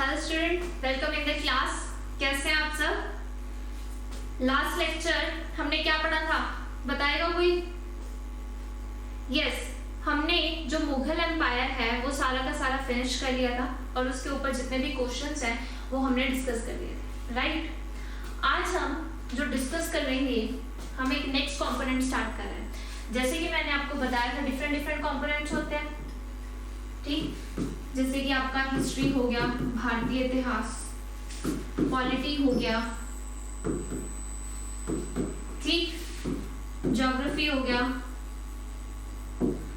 Hello student, welcome in the class. कैसे हैं आप सब? लास्ट लेक्चर हमने क्या पढ़ा था, बताएगा कोई? यस, हमने जो मुगल एम्पायर है वो सारा का सारा फिनिश कर लिया था और उसके ऊपर जितने भी क्वेश्चंस हैं वो हमने डिस्कस कर लिए थे, राइट? आज हम जो डिस्कस कर लेंगे, हम एक नेक्स्ट कंपोनेंट स्टार्ट कर रहे हैं। जैसे कि मैंने आपको बताया था डिफरेंट कंपोनेंट्स होते हैं, ठीक? जैसे कि आपका हिस्ट्री हो गया, भारतीय इतिहास, पॉलिटी हो गया, ठीक, ज्योग्राफी हो गया।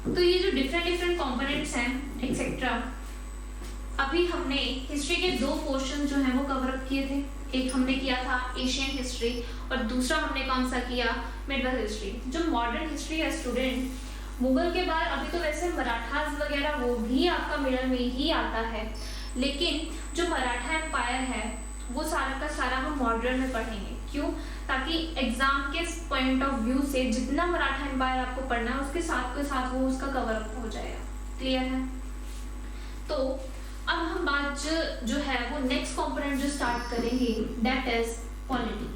तो ये जो डिफरेंट कंपोनेंट्स हैं एक्सेट्रा, अभी हमने हिस्ट्री के दो पोर्शन जो हैं वो कवर अप किए थे। एक हमने किया था एशियन हिस्ट्री और दूसरा हमने कौन सा किया, मिडल हिस्ट्री। जो मॉडर्न हिस्ट्री है स्टूडेंट, मुगल के बाद अभी तो वैसे मराठास वगैरह वो भी आपका मिडल में ही आता है, लेकिन जो मराठा एम्पायर है वो सारा का सारा हम मॉडर्न में पढ़ेंगे। क्यों? ताकि एग्जाम के पॉइंट ऑफ व्यू से जितना मराठा एम्पायर आपको पढ़ना है उसके साथ वो उसका कवर अप हो जाएगा। क्लियर है? तो अब हम बात जो है वो नेक्स्ट कंपोनेंट जो स्टार्ट करेंगे, दैट इज पॉलिटी।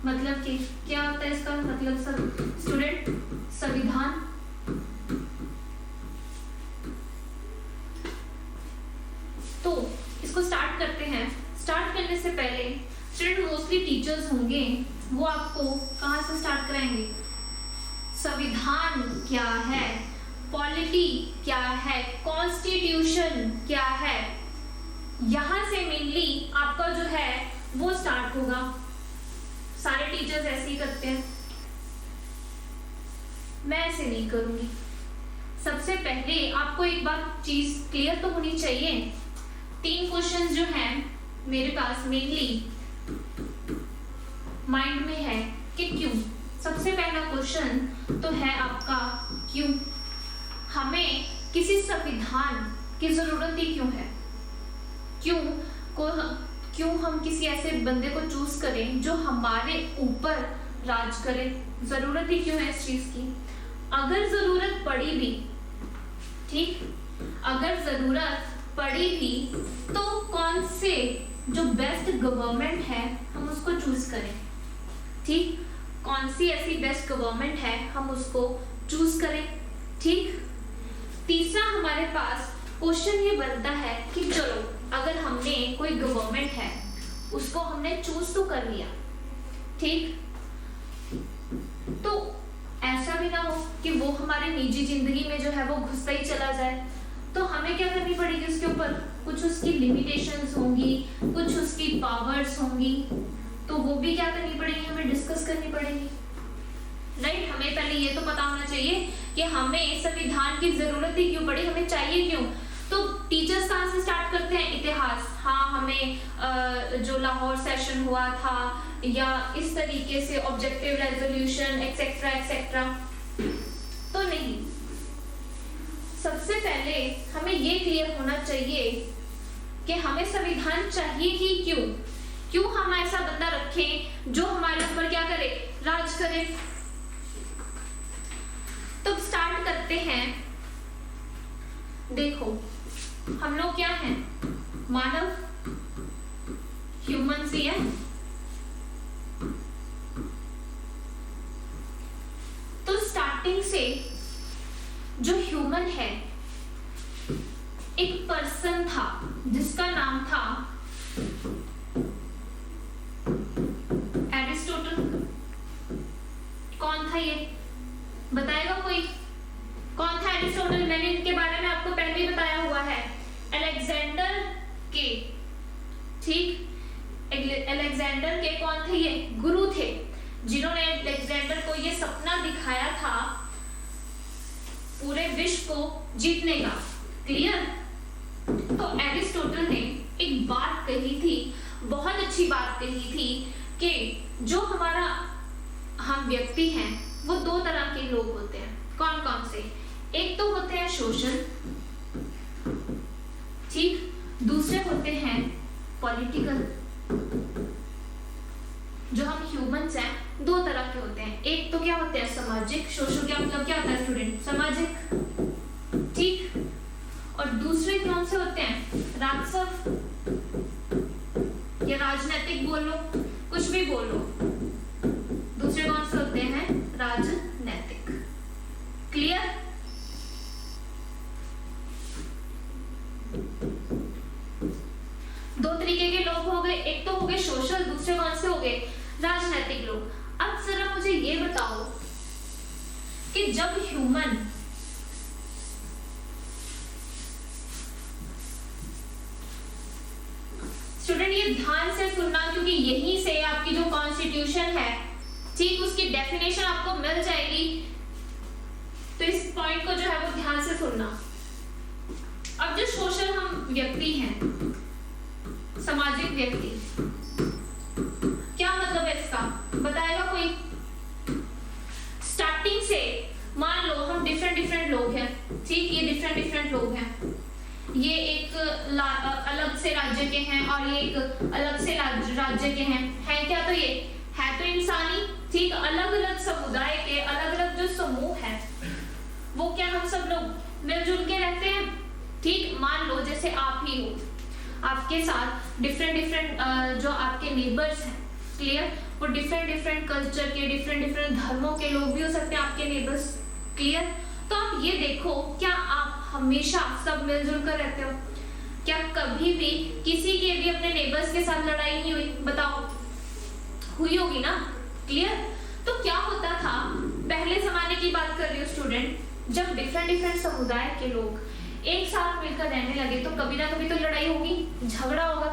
मतलब कि क्या होता है इसका मतलब सब स्टूडेंट? संविधान। तो इसको स्टार्ट करते हैं। स्टार्ट करने से पहले स्टूडेंट मोस्टली टीचर्स होंगे, वो आपको कहाँ से स्टार्ट कराएंगे? संविधान क्या है, पॉलिटी क्या है, कॉन्स्टिट्यूशन क्या है, यहां से मेनली आपका जो है वो स्टार्ट होगा। सारे टीचर्स ऐसे ही करते हैं, मैं ऐसे नहीं करूंगी। सबसे पहले आपको एक बात चीज क्लियर तो होनी चाहिए। 3 क्वेश्चंस जो हैं मेरे पास मेनली माइंड में है कि क्यों। सबसे पहला क्वेश्चन तो है आपका क्यों। हमें किसी संविधान की जरूरत ही क्यों है? क्यों हम किसी ऐसे बंदे को चूज करें जो हमारे ऊपर राज करे? जरूरत ही क्यों है इस चीज की? अगर जरूरत पड़ी भी, ठीक, अगर जरूरत पड़ी भी तो कौन से जो बेस्ट गवर्नमेंट है हम उसको चूज करें, ठीक? कौन सी ऐसी बेस्ट गवर्नमेंट है हम उसको चूज करें, ठीक? तीसरा हमारे पास क्वेश्चन ये बनता है कि चलो अगर हमने कोई गवर्नमेंट है उसको हमने चूज तो कर लिया, ठीक, तो ऐसा भी ना हो कि वो हमारे निजी जिंदगी में जो है वो घुसता ही चला जाए। तो हमें क्या करनी पड़ेगी उसके ऊपर? कुछ उसकी लिमिटेशंस होंगी, कुछ उसकी पावर्स होंगी, तो वो भी क्या करनी पड़ेगी, हमें डिस्कस करनी पड़ेगी, राइट? हमें पहले ये तो पता होना चाहिए कि हमें संविधान की जरूरत ही क्यों पड़ी, हमें चाहिए क्यों। तो टीचर्स कहाँ से स्टार्ट करते हैं? इतिहास। हाँ, हमें जो लाहौर सेशन हुआ था या इस तरीके से ऑब्जेक्टिव रेजोल्यूशन एक्सेट्रा एक्सेट्रा, तो नहीं। सबसे पहले हमें ये क्लियर होना चाहिए कि हमें संविधान चाहिए ही क्यों। क्यों हम ऐसा बंदा रखें जो हमारे ऊपर क्या करे, राज करे। तो स्टार्ट करते हैं। देखो हम लोग क्या हैं, मानव, ह्यूमन ही है। तो स्टार्टिंग से जो ह्यूमन है, एक पर्सन था जिसका नाम था एरिस्टोटल। कौन था ये, बताएगा कोई? कौन था एरिस्टोटल? मैंने इनके बारे में आपको पहले ही बताया हुआ है। अलेक्जेंडर के, ठीक, अलेक्जेंडर के कौन थे? ये गुरु थे जिन्होंने अलेक्जेंडर को ये सपना दिखाया था पूरे विश्व को जीतने का। क्लियर? तो एरिस्टोटल ने एक बात कही थी, बहुत अच्छी बात कही थी कि जो हम व्यक्ति हैं वो 2 तरह के लोग होते हैं। कौन कौन से? एक तो होते हैं सोशल, ठीक, दूसरे होते हैं पॉलिटिकल। जो हम ह्यूमंस हैं 2 तरह के होते हैं। एक तो क्या होते हैं सामाजिक, सोशल का मतलब क्या होता है स्टूडेंट? सामाजिक, ठीक, और दूसरे कौन से होते हैं, राजस्व या राजनीतिक बोल लो, कुछ भी बोल लो, दूसरे कौन से होते हैं, राजनीतिक। क्लियर? दो तरीके के लोग हो गए, एक तो हो गए सोशल, दूसरे कौन से हो गए, राजनीतिक लोग। अब जरा मुझे ये बताओ कि जब ह्यूमन स्टूडेंट, ये ध्यान से सुनना क्योंकि यहीं से आपकी जो कॉन्स्टिट्यूशन है, ठीक, उसकी डेफिनेशन आपको मिल जाएगी, तो इस पॉइंट को जो है वो ध्यान से सुनना। अब जो सोशल हम व्यक्ति हैं, सामाजिक व्यक्ति, क्या मतलब है इसका, बताएगा कोई? स्टार्टिंग से मान लो हम डिफरेंट लोग हैं, ठीक, ये डिफरेंट लोग हैं, ये एक अलग से राज्य के हैं और ये एक अलग से राज्य के हैं क्या? तो ये है तो इंसानी, ठीक, अलग अलग समुदाय के अलग अलग जो समूह है वो क्या हम सब लोग मिलजुल के रहते हैं, ठीक। मान लो जैसे आप ही हो, आपके साथ डिफरेंट जो आपके नेबर्स हैं, क्लियर, वो डिफरेंट कल्चर के डिफरेंट धर्मों के लोग भी हो सकते हैं आपके नेबर्स, क्लियर। तो आप ये देखो, क्या आप हमेशा सब मिलजुल कर रहते हो? क्या कभी भी किसी के भी अपने नेबर्स के साथ लड़ाई नहीं हुई? बताओ, हुई होगी ना, क्लियर। तो क्या होता था, पहले जमाने की बात कर रही हूँ स्टूडेंट, जब डिफरेंट समुदाय के लोग एक साथ मिलकर रहने लगे तो कभी ना कभी तो लड़ाई होगी, झगड़ा होगा।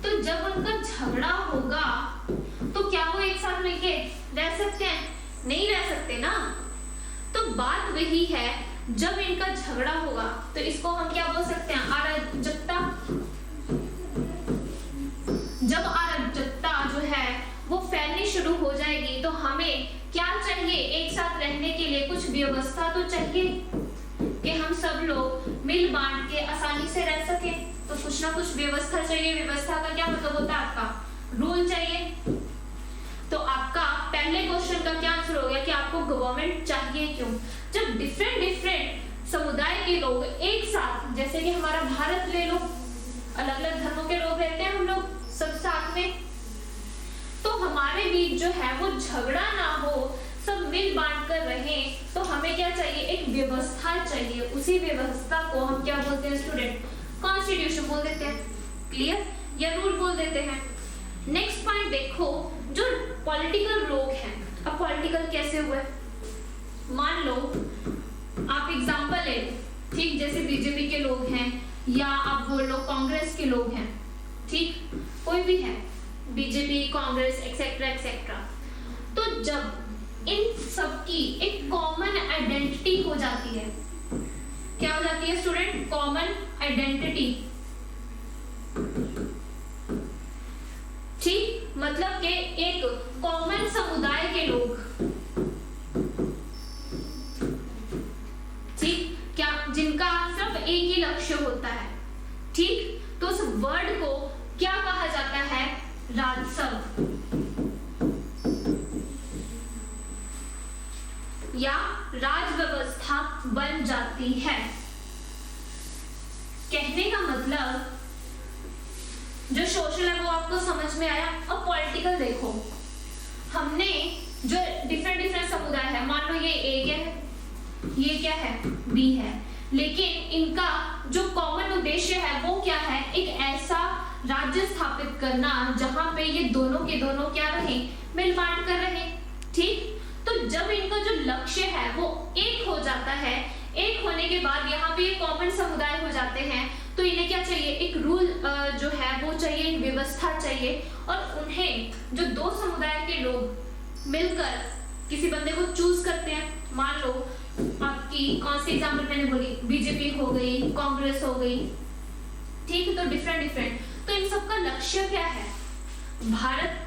तो जब उनका झगड़ा होगा तो क्या वो एक साथ मिलके रह सकते हैं? नहीं रह सकते ना। तो बात वही है, जब इनका झगड़ा होगा तो इसको हम क्या बोल सकते हैं, अराजकता। जब अराजकता जो है वो फैलनी शुरू हो जाएगी तो हमें क्या चाहिए, एक साथ रहने के लिए कुछ व्यवस्था तो चाहिए कि हम सब लोग मिल बांट के आसानी से रह सके। तो कुछ ना कुछ व्यवस्था चाहिए। व्यवस्था का क्या मतलब होता है, आपका रूल चाहिए। तो आपका पहले क्वेश्चन का क्या आंसर हो गया कि आपको गवर्नमेंट चाहिए। क्यों? जब डिफरेंट समुदाय के लोग एक साथ, जैसे कि हमारा भारत ले लो, अलग अलग धर्मों के लोग रहते हैं हम लोग सब साथ में, तो हमारे बीच जो है वो झगड़ा ना हो, सब मिल बांट कर रहें, तो हमें क्या चाहिए, एक व्यवस्था चाहिए। उसी व्यवस्था को हम क्या बोलते हैं स्टूडेंट, कॉन्स्टिट्यूशन बोल देते हैं, क्लियर, या रूल बोल देते हैं। नेक्स्ट पॉइंट देखो, जो पॉलिटिकल लोग हैं। अब पॉलिटिकल कैसे हुए, मान लो आप एग्जांपल ले, ठीक, जैसे बीजेपी के लोग हैं या आप बोल लो कांग्रेस के लोग हैं, ठीक, कोई भी है, बीजेपी, कांग्रेस, एक्सेट्रा एक्सेट्रा। तो जब इन सब की एक कॉमन आइडेंटिटी हो जाती है, क्या हो जाती है स्टूडेंट, कॉमन आइडेंटिटी, ठीक, मतलब कि एक कॉमन समुदाय के लोग, ठीक, क्या, जिनका सिर्फ एक ही लक्ष्य होता है, ठीक। तो उस वर्ड को क्या कहा जाता है, राजस्व या राज व्यवस्था बन जाती है। कहने का मतलब जो सोशल है वो आपको समझ में आया। अब पॉलिटिकल देखो, हमने जो डिफरेंट समुदाय है, मान लो ये ए क्या है, ये क्या है, बी है, लेकिन इनका जो कॉमन उद्देश्य है वो क्या है, एक ऐसा राज्य स्थापित करना जहां पे ये दोनों के दोनों क्या रहे, मिल बांट कर रहे, ठीक। तो जब इनका जो लक्ष्य है वो एक हो जाता है, एक होने के बाद यहाँ पे कॉमन समुदाय हो जाते हैं, तो इन्हें क्या चाहिए, एक रूल जो है वो चाहिए, एक व्यवस्था चाहिए। और उन्हें जो दो समुदाय के लोग मिलकर किसी बंदे को चूज करते हैं, मान लो आपकी कौन सी एग्जाम्पल मैंने बोली, बीजेपी हो गई, कांग्रेस हो गई, ठीक। तो डिफरेंट, तो इन सबका लक्ष्य क्या है, भारत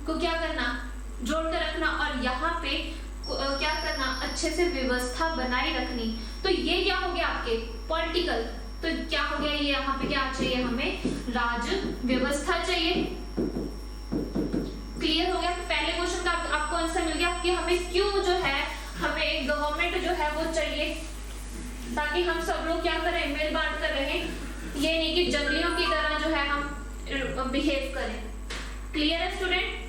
को क्या करना, जोड़ कर रखना और यहाँ पे क्या करना, अच्छे से व्यवस्था बनाए रखनी। तो ये क्या हो गया आपके पॉलिटिकल, तो क्या हो गया, ये यहाँ पे क्या चाहिए, हमें राज व्यवस्था चाहिए। क्लियर हो गया? पहले क्वेश्चन का आपको आंसर मिल गया कि हमें क्यों जो है, हमें गवर्नमेंट जो है वो चाहिए, ताकि हम सब लोग क्या करें, मिल बांट कर रहें, ये नहीं कि जंगलियों की तरह जो है हम बिहेव करें। क्लियर है स्टूडेंट?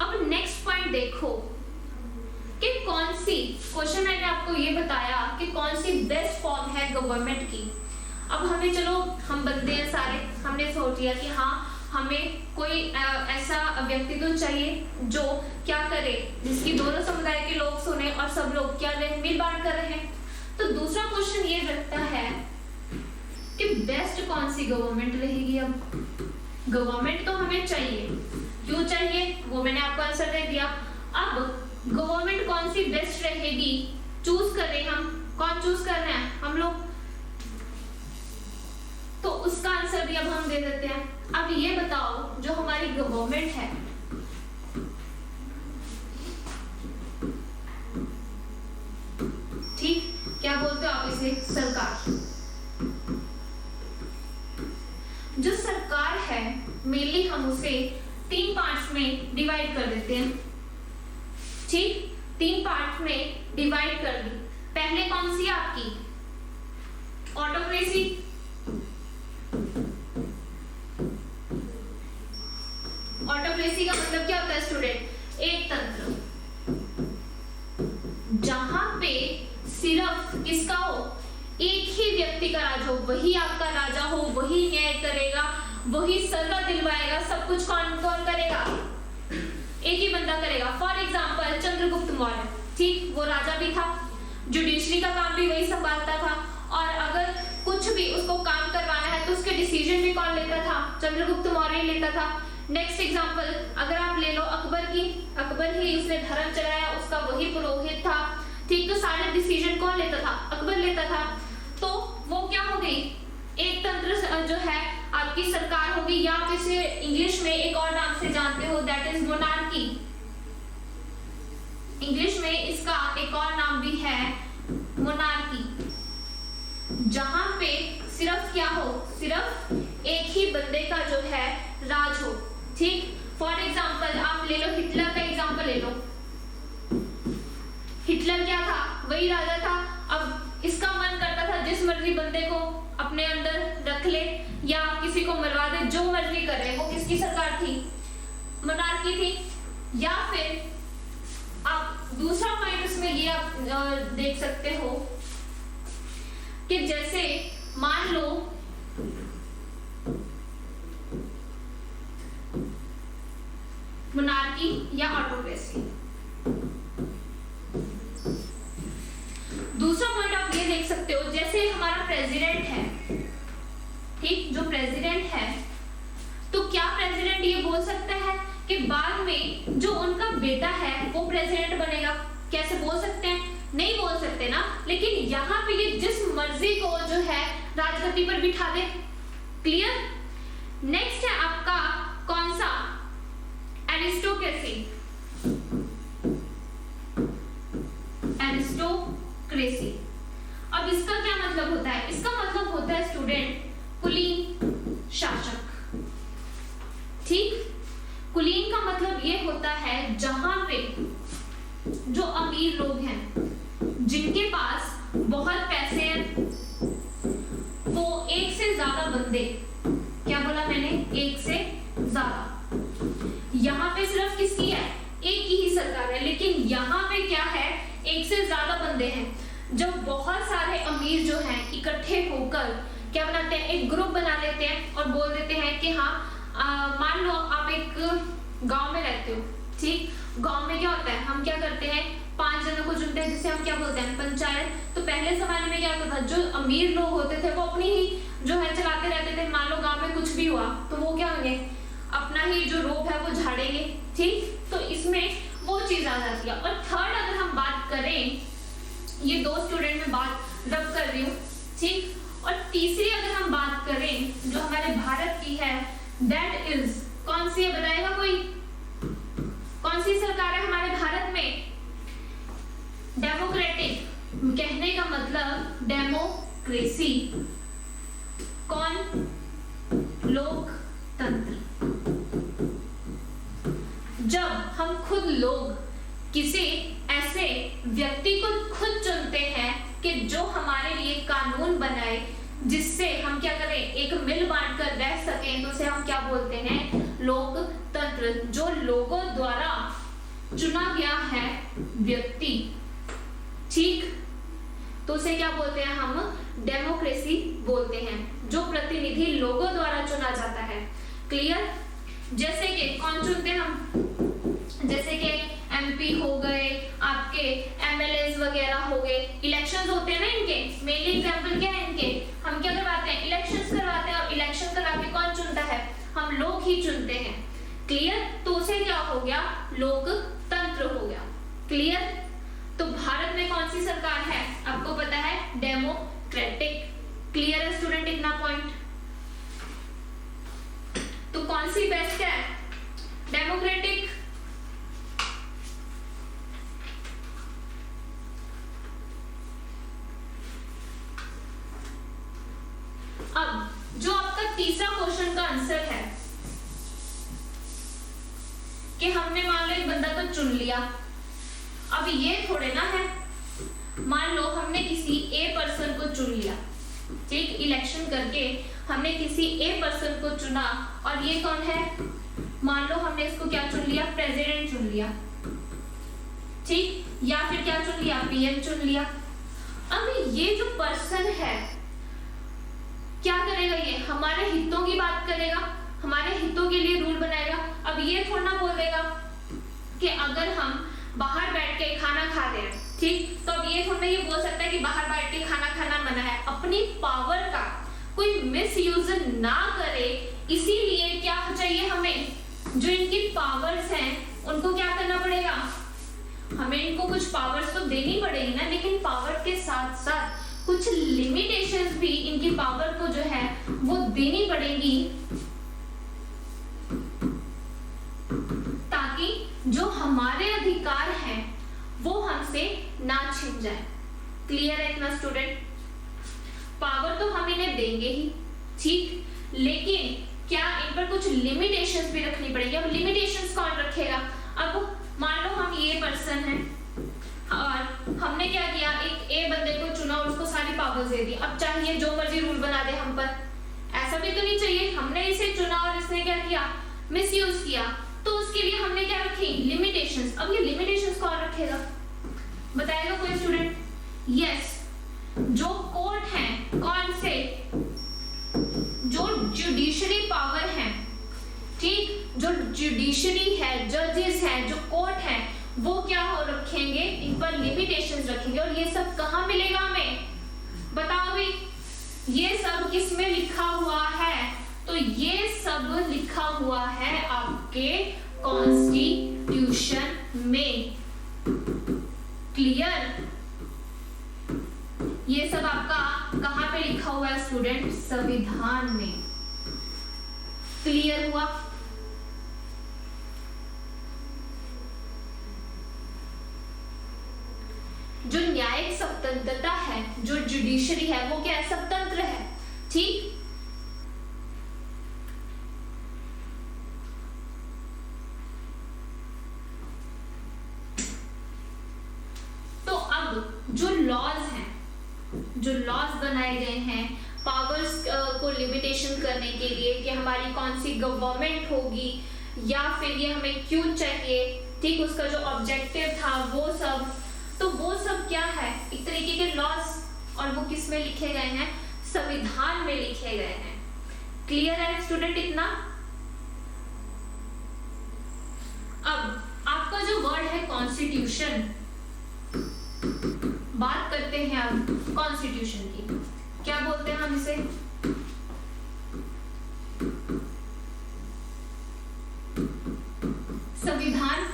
अब नेक्स्ट पॉइंट देखो कि कौन सी, क्वेश्चन मैंने आपको ये बताया कि कौन सी बेस्ट फॉर्म है गवर्नमेंट की। अब हमें, चलो हम बंदे हैं सारे, हमने सोच लिया कि हाँ हमें कोई ऐसा व्यक्ति तो चाहिए जो क्या करे, जिसकी दोनों समुदाय के लोग सुने और सब लोग क्या रहे, मिल बांट कर रहे हैं। तो दूसरा क्वेश्चन ये रखता है कि बेस्ट कौन सी गवर्नमेंट रहेगी। अब गवर्नमेंट तो हमें चाहिए, क्यों चाहिए वो मैंने आपको आंसर दे दिया। अब गवर्नमेंट कौन सी बेस्ट रहेगी चूज करें, हम कौन चूज कर रहे हैं, हम लोग, तो उसका आंसर भी अब हम दे देते हैं। अब ये बताओ जो हमारी गवर्नमेंट है, ठीक, क्या बोलते हो आप इसे, सरकार। जो सरकार है मेनली हम उसे 3 पार्ट्स में डिवाइड कर देते हैं, ठीक, 3 पार्ट में डिवाइड कर दी। पहले कौन सी आपकी ऑटोक्रेसी, ऑटोक्रेसी का मतलब क्या होता है स्टूडेंट, एक तंत्र जहां पे सिर्फ किसका हो, एक ही व्यक्ति का राज हो, वही आपका राजा हो, वही न्याय करेगा, वही सजा दिलवाएगा, सब कुछ कौन कौन करेगा, एक ही बंदा करेगा। फॉर एग्जाम्पल चंद्रगुप्त मौर्य, ठीक, वो राजा भी था, जुडिशरी का काम भी वही संभालता था, और अगर कुछ भी उसको काम करवाना है तो उसके डिसीजन भी कौन लेता था, चंद्रगुप्त मौर्य ही लेता था। नेक्स्ट एग्जाम्पल अगर आप ले लो अकबर की, अकबर ही उसने धर्म चलाया, उसका वही पुरोहित था, ठीक, तो सारे डिसीजन कौन लेता था, अकबर लेता था। तो वो क्या हो गई, एक तंत्र जो है आपकी सरकार होगी, या आप इसे इंग्लिश में एक और नाम से जानते हो, दैट इज मोनार्की। इंग्लिश में इसका एक और नाम भी है मोनार्की, जहां पे सिर्फ क्या हो, सिर्फ एक ही बंदे का जो है राज हो, ठीक। फॉर एग्जाम्पल आप ले लो हिटलर का एग्जाम्पल ले लो, हिटलर क्या था, वही राजा था। अब इसका मन करता था जिस मर्जी बंदे को अपने अंदर रख ले या किसी को मरवा दे, जो मर्जी करे, वो किसकी सरकार थी, मोनार्की थी। या फिर आप दूसरा पॉइंट इसमें ये आप देख सकते हो कि जैसे मान लो मोनार्की या ऑटोक्रेसी। दूसरा पॉइंट आप ये देख सकते हो, जैसे हमारा प्रेसिडेंट है, ठीक, जो प्रेसिडेंट है, तो क्या प्रेसिडेंट ये बोल सकता है कि बाद में जो उनका बेटा है वो प्रेसिडेंट बनेगा, कैसे बोल सकते हैं, नहीं बोल सकते ना। लेकिन यहाँ पे ये जिस मर्जी को जो है राजगद्दी पर बिठा दे। क्लियर? नेक्स्ट है आपका कौन सा, एरिस्टोक्रेसी। एरिस्टोक्रेसी, अब इसका क्या मतलब होता है, इसका मतलब होता है स्टूडेंट कुलीन शासक, ठीक। कुलीन का मतलब ये होता है जहां पे जो अमीर लोग हैं, जिनके पास बहुत पैसे हैं, वो एक से ज्यादा बंदे, क्या बोला मैंने, एक से ज्यादा, यहाँ पे सिर्फ किसकी है, एक की ही सरकार है, लेकिन यहाँ पे क्या है, एक से ज्यादा बंदे हैं। जब बहुत सारे अमीर जो हैं इकट्ठे होकर क्या बनाते हैं, एक ग्रुप बना लेते हैं और बोल देते हैं कि हाँ मान लो आप एक गांव में रहते हो, ठीक। गांव में क्या होता है, हम क्या करते हैं, 5 जनों को चुनते हैं, जिसे हम क्या बोलते हैं, पंचायत। तो पहले जमाने में क्या होता था, जो अमीर लोग होते थे वो अपनी ही जो है चलाते रहते थे। मान लो गांव में कुछ भी हुआ तो वो क्या होंगे, अपना ही जो रोब है वो झाड़ेंगे, ठीक। तो इसमें वो चीज आ जाती है। और थर्ड अगर हम बात करें, ये 2 स्टूडेंट में बात रब कर रही हूँ, ठीक। और तीसरी अगर हम बात करें जो हमारे भारत की है, दैट इज कौन सी है, बताएगा कोई, कौन सी सरकार है हमारे भारत में, डेमोक्रेटिक, कहने का मतलब डेमोक्रेसी, कौन, लोकतंत्र। जब हम खुद लोग किसी ऐसे व्यक्ति को खुद चुनते हैं कि जो हमारे लिए कानून बनाए, जिससे हम क्या करें, एक मिल बांट कर रह सकें, तो उसे हम क्या बोलते हैं, लोकतंत्र। जो लोगों द्वारा चुना गया है व्यक्ति, ठीक, तो उसे क्या बोलते हैं हम, डेमोक्रेसी बोलते हैं, जो प्रतिनिधि लोगों द्वारा चुना जाता है। क्लियर? जैसे कि कौन चुनते हैं हम, जैसे कि एमपी हो गए, आपके एमएलए वगैरह हो गए, इलेक्शंस होते हैं ना इनके, मेनली एग्जांपल क्या है इनके, हम क्या करवाते हैं, इलेक्शंस करवाते हैं, और इलेक्शन करवा के कौन चुनता है, हम लोग ही चुनते हैं। क्लियर? तो उसे क्या हो गया, लोकतंत्र हो गया। क्लियर? तो भारत में कौन सी सरकार है, आपको पता है, डेमोक्रेटिक। क्लियर है स्टूडेंट इतना पॉइंट? तो कौन सी बेस्ट है, डेमोक्रेटिक। अब जो आपका तीसरा क्वेश्चन का आंसर है कि हमने मान लो एक बंदा को चुन लिया, अब ये थोड़े ना है, मान लो हमने किसी ए पर्सन को चुन लिया, ठीक, इलेक्शन करके हमने किसी ए पर्सन को चुना, और ये कौन है, मान लो हमने इसको क्या चुन लिया, प्रेसिडेंट चुन लिया, ठीक, या फिर क्या चुन लिया, पीएम चुन लिया। अब ये जो पर्सन है क्या करेगा, ये हमारे हितों की बात करेगा, हमारे हितों के लिए रूल बनाएगा। अब ये थोड़ा ना बोल देगा कि अगर हम बाहर बैठ के खाना खाते हैं, ठीक, तो अब ये थोड़ा ये बोल सकता है कि बाहर बैठ के खाना खाना मना है। अपनी पावर का कोई मिसयूज ना करे, इसीलिए क्या चाहिए हमें, जो इनकी पावर्स हैं उनको क्या करना पड़ेगा, हमें इनको कुछ पावर्स तो देनी पड़ेगी ना, लेकिन पावर के साथ साथ कुछ लिमिटेशंस भी इनकी पावर को जो है वो देनी पड़ेगी, ताकि जो हमारे अधिकार हैं वो हमसे ना छिन जाए। क्लियर है इतना स्टूडेंट? पावर तो हम इन्हें देंगे ही, ठीक, लेकिन क्या इन पर कुछ लिमिटेशंस भी रखनी पड़ेगी। अब लिमिटेशंस कौन रखेगा, अब मान लो हम ये पर्सन है और हमने क्या किया, एक ए बंदे को चुना और उसको सारी पावर्स दे दी, अब चाहिए जो मर्जी रूल बना दे हम पर, ऐसा भी तो नहीं चाहिए। हमने इसे चुना और इसने क्या किया, मिसयूज किया, तो उसके लिए हमने क्या रखी, लिमिटेशंस। अब ये लिमिटेशंस कौन रखेगा, बताएगा कोई स्टूडेंट? यस, जो कोर्ट है, कौन से, जो जुडिशरी पावर है, ठीक, जो जुडिशरी है, जजेस हैं, जो कोर्ट है, वो क्या हो रखेंगे, इन पर लिमिटेशंस रखेंगे। और ये सब कहाँ मिलेगा हमें, बताओ भाई, ये सब किस में लिखा हुआ है, तो ये सब लिखा हुआ है आपके कॉन्स्टिट्यूशन में। क्लियर? ये सब आपका कहाँ पे लिखा हुआ है स्टूडेंट, संविधान में। क्लियर हुआ? जो न्यायिक स्वतंत्रता है, जो जुडिशरी है, वो क्या है, स्वतंत्र है, ठीक। तो अब जो लॉज हैं, जो लॉज बनाए गए हैं पावर्स को लिमिटेशन करने के लिए, कि हमारी कौन सी गवर्नमेंट होगी या फिर ये हमें क्यों चाहिए, ठीक, उसका जो ऑब्जेक्टिव था वो सब, तो वो सब क्या है, एक तरीके के लॉज, और वो किस में लिखे गए हैं, संविधान में लिखे गए हैं। क्लियर है स्टूडेंट इतना? अब आपका जो वर्ड है कॉन्स्टिट्यूशन, बात करते हैं अब कॉन्स्टिट्यूशन की, क्या बोलते हैं हम इसे, संविधान,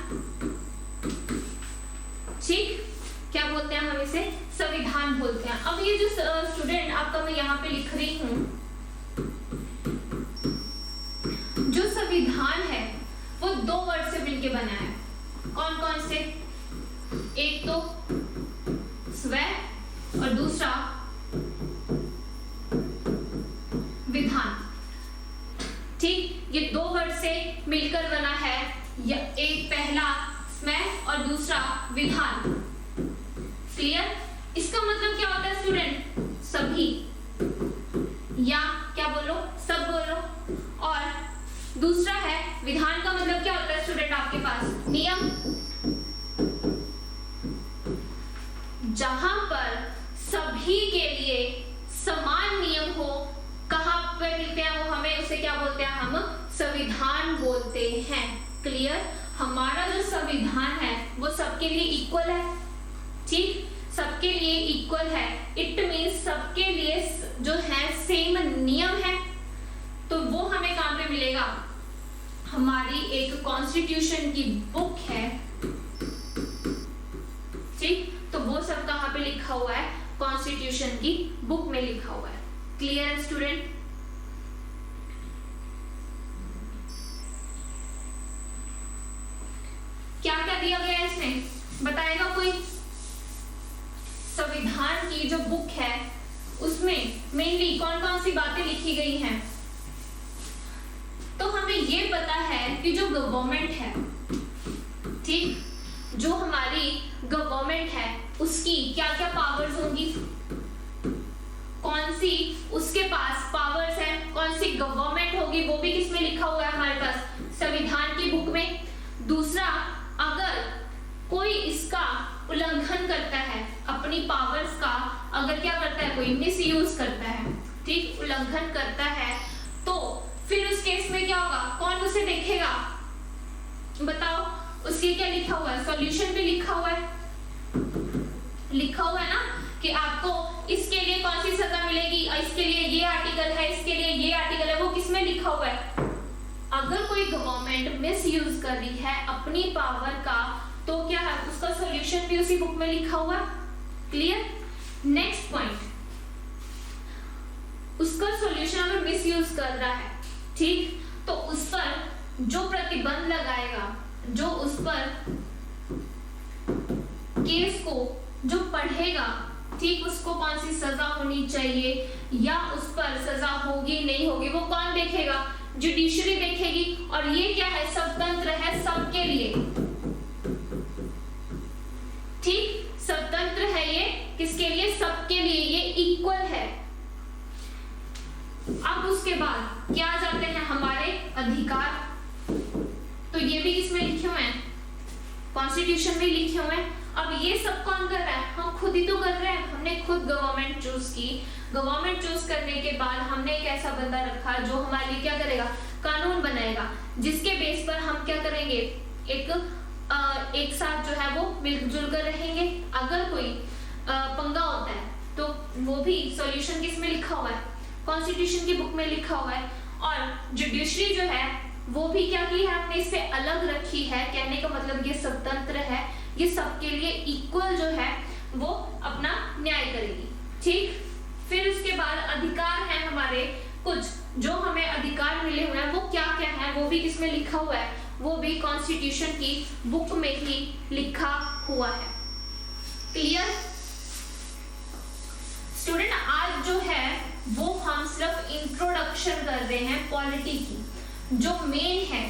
ठीक, क्या बोलते हैं हम इसे, संविधान बोलते हैं। अब ये जो स्टूडेंट आपका मैं यहाँ पे लिख रही हूं, जो संविधान है वो दो वर्ड से मिलके बना है, कौन कौन से, एक तो स्व और दूसरा विधान, ठीक, ये दो वर्ड से मिलकर बना है, या एक दूसरा विधान। क्लियर? इसका मतलब क्या होता है स्टूडेंट? सभी, या क्या बोलो, सब बोलो। और दूसरा है विधान का मतलब क्या होता है स्टूडेंट आपके पास? नियम। जहां पर सभी के लिए समान नियम हो, कहां पे मिलते हैं वो, हमें उसे क्या बोलते हैं? हम संविधान बोलते हैं। क्लियर? हमारा जो संविधान है वो सबके लिए इक्वल है। ठीक, सबके लिए इक्वल है। इट मीन्स सबके लिए जो है सेम नियम है। तो वो हमें कहां पे मिलेगा? हमारी एक कॉन्स्टिट्यूशन की बुक है। ठीक, तो वो सब कहां पे लिखा हुआ है? कॉन्स्टिट्यूशन की बुक में लिखा हुआ है। क्लियर है स्टूडेंट? क्या क्या दिया गया है इसमें, बताएगा कोई? संविधान की जो बुक है उसमें मेनली कौन कौन सी बातें लिखी गई हैं? तो हमें ये पता है कि जो गवर्नमेंट है, ठीक, जो हमारी गवर्नमेंट है उसकी क्या क्या पावर्स होंगी, कौन सी उसके पास पावर्स है, कौन सी गवर्नमेंट होगी, वो भी किसमें लिखा हुआ है? हमारे पास संविधान की बुक में। दूसरा, अगर कोई इसका उल्लंघन करता है, अपनी पावर्स का अगर क्या करता है, कोई मिसयूज करता है, ठीक, उल्लंघन करता है, तो फिर उस केस में क्या होगा? कौन उसे देखेगा? बताओ, उसके क्या लिखा हुआ है? सॉल्यूशन भी लिखा हुआ है। लिखा हुआ है ना कि आपको इसके लिए कौन सी सजा मिलेगी, इसके लिए ये आर्टिकल है, इसके लिए ये आर्टिकल है। वो किसमें लिखा हुआ है? अगर कोई गवर्नमेंट मिसयूज कर रही है अपनी पावर का, तो क्या है? उसका सॉल्यूशन भी उसी बुक में लिखा हुआ। क्लियर? नेक्स्ट पॉइंट, उसका सॉल्यूशन अगर मिसयूज कर रहा है, ठीक, तो उस पर जो प्रतिबंध लगाएगा, जो उस पर केस को जो पढ़ेगा, ठीक, उसको कौन सी सजा होनी चाहिए या उस पर सजा होगी नहीं होगी, वो कौन देखेगा? जुडिशरी देखेगी। और ये क्या है? स्वतंत्र है सबके लिए। ठीक, स्वतंत्र है ये किसके लिए? सबके लिए, ये इक्वल है। अब उसके बाद क्या आ जाते हैं? हमारे अधिकार। तो ये भी किसमें लिखे हुए हैं? कॉन्स्टिट्यूशन में लिखे हुए हैं। अब ये सब कौन कर रहा है? हम खुद ही तो कर रहे हैं। हमने खुद गवर्नमेंट चूज की। गवर्नमेंट चूज करने के बाद हमने एक ऐसा बंदा रखा जो हमारे लिए क्या करेगा? कानून बनाएगा, जिसके बेस पर हम क्या करेंगे? एक साथ जो है वो मिलजुल कर रहेंगे। अगर कोई पंगा होता है तो वो भी सॉल्यूशन किसमें लिखा हुआ है? कॉन्स्टिट्यूशन की बुक में लिखा हुआ है। और जुडिशरी जो है वो भी क्या की है? हमने इससे अलग रखी है। कहने का मतलब ये स्वतंत्र है, ये सबके लिए इक्वल जो है वो अपना न्याय करेगी। ठीक, फिर उसके बाद अधिकार है हमारे कुछ, जो हमें अधिकार मिले हुए हैं वो क्या क्या है? वो भी किसमें लिखा हुआ है? वो भी कॉन्स्टिट्यूशन की बुक में ही लिखा हुआ है। Clear student? आज जो है वो हम सिर्फ इंट्रोडक्शन कर रहे हैं पॉलिटी की। जो मेन है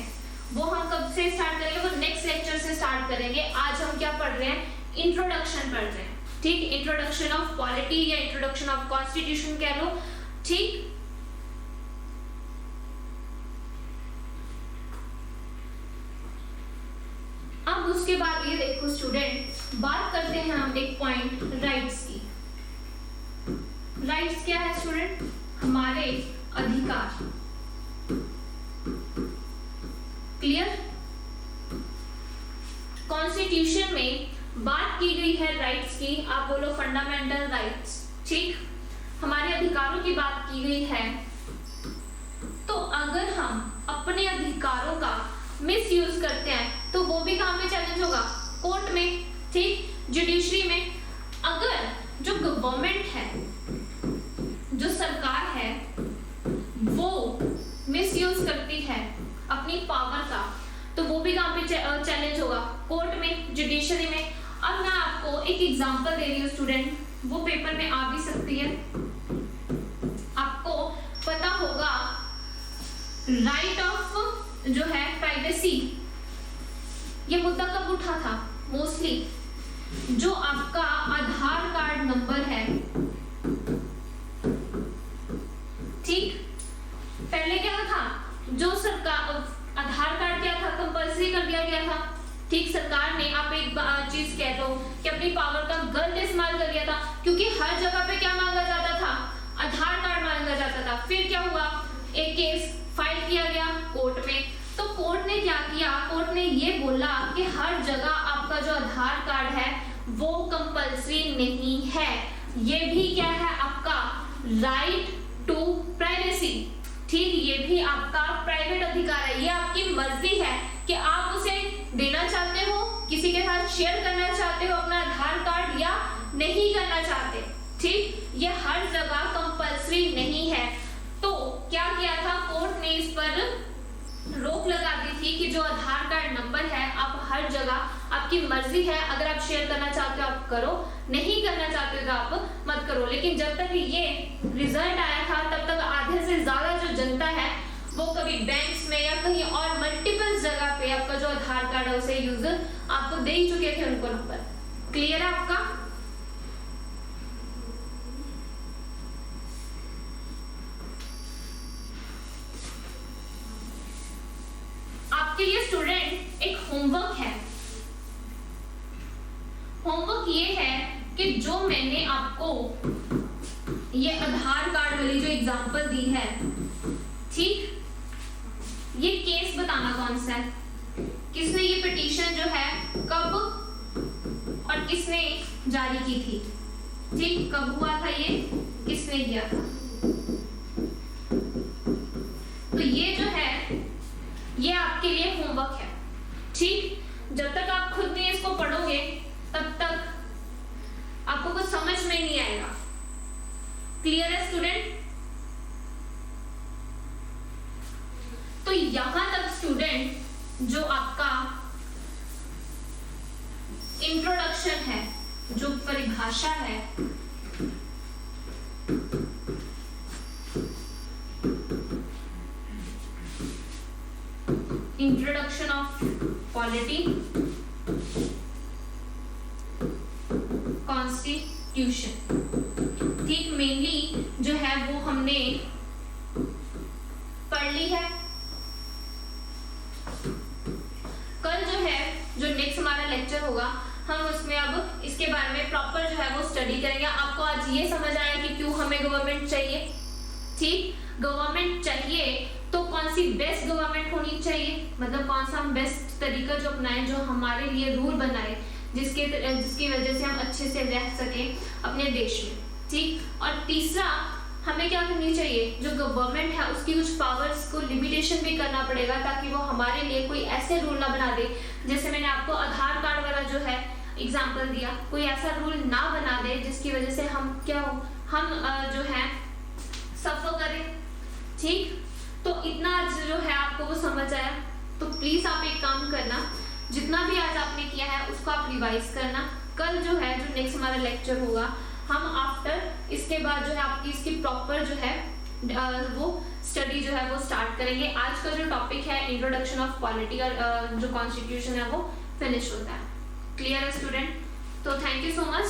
वो हम कब से स्टार्ट करेंगे? वो नेक्स्ट लेक्चर से स्टार्ट करेंगे। आज हम क्या पढ़ रहे हैं? इंट्रोडक्शन पढ़ रहे हैं। ठीक, इंट्रोडक्शन ऑफ पॉलिटी या इंट्रोडक्शन ऑफ कॉन्स्टिट्यूशन कह लो। ठीक, अब उसके बाद ये देखो स्टूडेंट, बात करते हैं हम एक पॉइंट राइट्स की। राइट्स क्या है स्टूडेंट? हमारे अधिकार। क्लियर? कॉन्स्टिट्यूशन में बात की गई है राइट्स की। आप बोलो फंडामेंटल राइट्स। ठीक, हमारे अधिकारों की बात की गई है। तो अगर हम अपने अधिकारों का मिसयूज करते हैं तो वो भी कहां पे चैलेंज होगा? कोर्ट में। ठीक, जुडिशरी में। अगर जो गवर्नमेंट है, जो सरकार है, वो मिसयूज करती है अपनी पावर का, तो वो भी कहां पे चैलेंज होगा? कोर्ट में, जुडिशरी में। अब मैं आपको एक एग्जांपल दे रही हूँ स्टूडेंट, वो पेपर में आ भी सकती है। आपको पता होगा राइट ऑफ जो है प्राइवेसी, ये मुद्दा कब उठा था? मोस्टली जो आपका आधार कार्ड नंबर है, ठीक, पहले क्या था, जो सरकार आधार कार्ड क्या था, कंपल्सरी कर दिया गया था, ठीक, सरकार ने, आप एक चीज कह दो कि अपनी पावर का गलत इस्तेमाल कर लिया था, क्योंकि हर जगह पे क्या मांगा जाता था, आधार कार्ड मांगा जाता था। फिर क्या हुआ, एक केस फाइल किया गया कोर्ट में, तो कोर्ट ने क्या किया, कोर्ट ने ये बोला कि हर जगह आपका जो आधार कार्ड है वो कंपल्सरी नहीं है, ये भी क्या है आपका राइट टू प्राइवेसी, ठीक, ये भी आपका प्राइवेट अधिकार है, ये आपकी मर्जी है कि आप उसे देना चाहते हो, किसी के साथ शेयर करना चाहते हो अपना आधार कार्ड या नहीं करना चाहते, ठीक, ये हर जगह कंपल्सरी नहीं है। तो क्या किया था, कोर्ट ने इस पर रोक लगा दी थी कि जो आधार कार्ड नंबर है आप हर जगह आपकी मर्जी है, अगर आप शेयर करना चाहते हो आप करो, नहीं करना चाहते हो तो आप मत करो। लेकिन जब तक ये रिजल्ट आया था तब तक आधे से ज्यादा जो जनता है वो कभी बैंक्स में या कहीं और मल्टीपल जगह पे आपका जो आधार कार्ड है उसे यूज आपको दे ही चुके थे उनको नंबर। क्लियर है आपका? आपके लिए स्टूडेंट एक होमवर्क है, होमवर्क ये है कि जो मैंने आपको ये आधार कार्ड वाली जो एग्जांपल दी है, ठीक, ये केस बताना कौन सा है, किसने ये पिटीशन जो है कब और किसने जारी की थी, ठीक, कब हुआ था ये, किसने किया था। तो ये जो है ये आपके लिए होमवर्क है, ठीक, जब तक आप खुद नहीं इसको पढ़ोगे तब तक आपको कुछ समझ में नहीं आएगा। क्लियर है स्टूडेंट? तो यहां तक स्टूडेंट जो आपका इंट्रोडक्शन है, जो परिभाषा है, इंट्रोडक्शन ऑफ पॉलिटी, कॉन्स्टिट्यूशन, ठीक, मेनली जो है वो हमने पढ़ ली है। कल जो है जो नेक्स्ट हमारा लेक्चर होगा हम उसमें अब इसके बारे में प्रॉपर जो है वो स्टडी करेंगे। आपको आज ये समझ आया कि क्यों हमें गवर्नमेंट चाहिए, ठीक, गवर्नमेंट चाहिए तो कौन सी बेस्ट गवर्नमेंट होनी चाहिए, मतलब कौन सा हम बेस्ट तरीका जो अपनाएं, जो हमारे लिए रूल बनाए, जिसकी वजह से हम अच्छे से रह सके अपने देश में, ठीक। और तीसरा हमें क्या करनी चाहिए, जो गवर्नमेंट है उसकी कुछ पावर्स को लिमिटेशन भी करना पड़ेगा ताकि वो हमारे लिए कोई ऐसे रूल ना बना दे, जैसे मैंने आपको आधार कार्ड वाला जो है एग्जाम्पल दिया, कोई ऐसा रूल ना बना दे जिसकी वजह से हम क्या हो, हम जो है सफर करें, ठीक। तो इतना जो है आपको वो समझ आया, तो प्लीज आप एक काम करना, जितना भी आज आपने किया है उसको आप रिवाइज करना। कल जो है जो नेक्स्ट हमारा लेक्चर होगा हम आफ्टर इसके बाद जो है आपकी इसकी प्रॉपर जो है वो स्टडी जो है वो स्टार्ट करेंगे। आज का जो टॉपिक है इंट्रोडक्शन ऑफ पॉलिटी और जो कॉन्स्टिट्यूशन है वो फिनिश होता है। क्लियर है स्टूडेंट? तो थैंक यू सो मच।